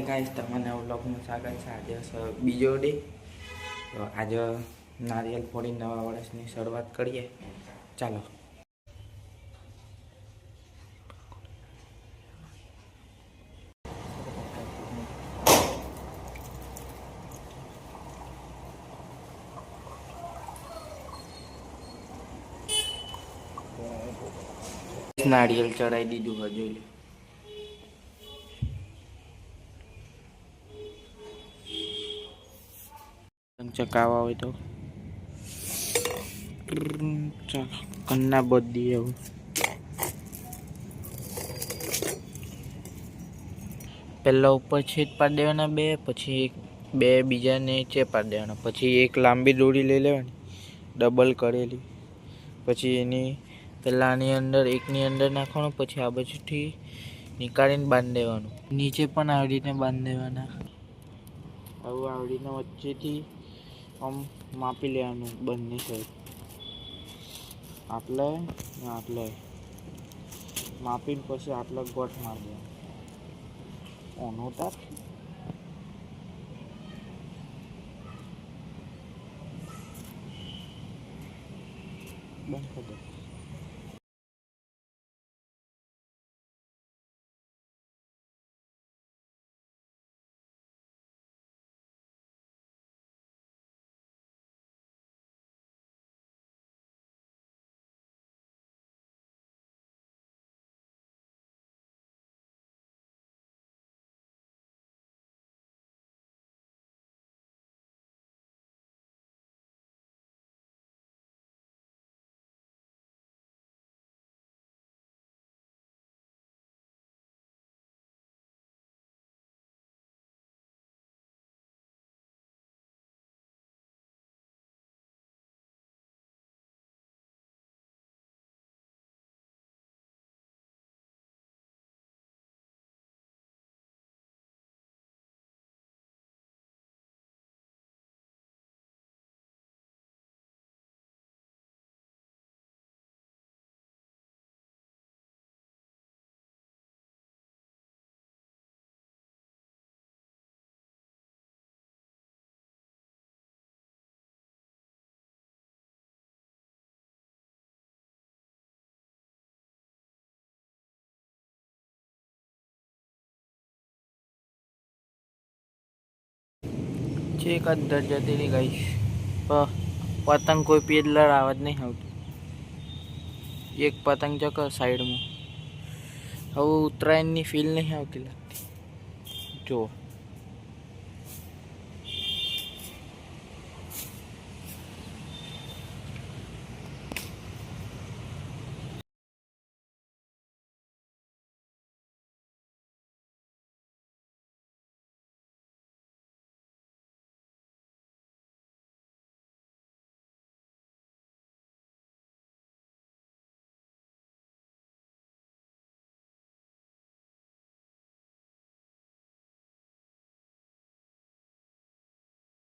Guys તમને વ્લોગનું સ્વાગત છે। આજે બીજો ડે, તો આજે નારિયેલ ફોડી નવા વર્ષની શરૂઆત કરીએ। ચાલો। નારિયેલ ચડાવી દીધું હોય, જોઈ લો। ચકાવા હોય તો કન્ના બધી એવું પહેલા ઉપર છેદ પાડી દેવાના બે, પછી બે બીજા નીચે પાડી દેવાના, પછી એક લાંબી દોરી લઈ લેવાની ડબલ કરેલી, પછી એની પહેલાંની અંદર એકની અંદર નાખવાનું, પછી આ બાજુથી નીકાળીને બાંધી દેવાનું, નીચે પણ આવી રીતે બાંધી દેવાના। આવું આવડીને વચ્ચેથી આમ માપી લેવાનું બંને સાઈડ, આટલે ને આટલે માપીને પછી આટલે ગોઠ મારી દેવાનું। ઓનો તાર બંધ કરી દે। એક જ જતી રહી ગઈ, પતંગ કોઈ પેડલર આવાજ નહીં આવતું, એક પતંગ ચકો સાઈડમાં, હવે ઉત્તરાયણની ફીલ નહીં આવતી લાગતી, જો।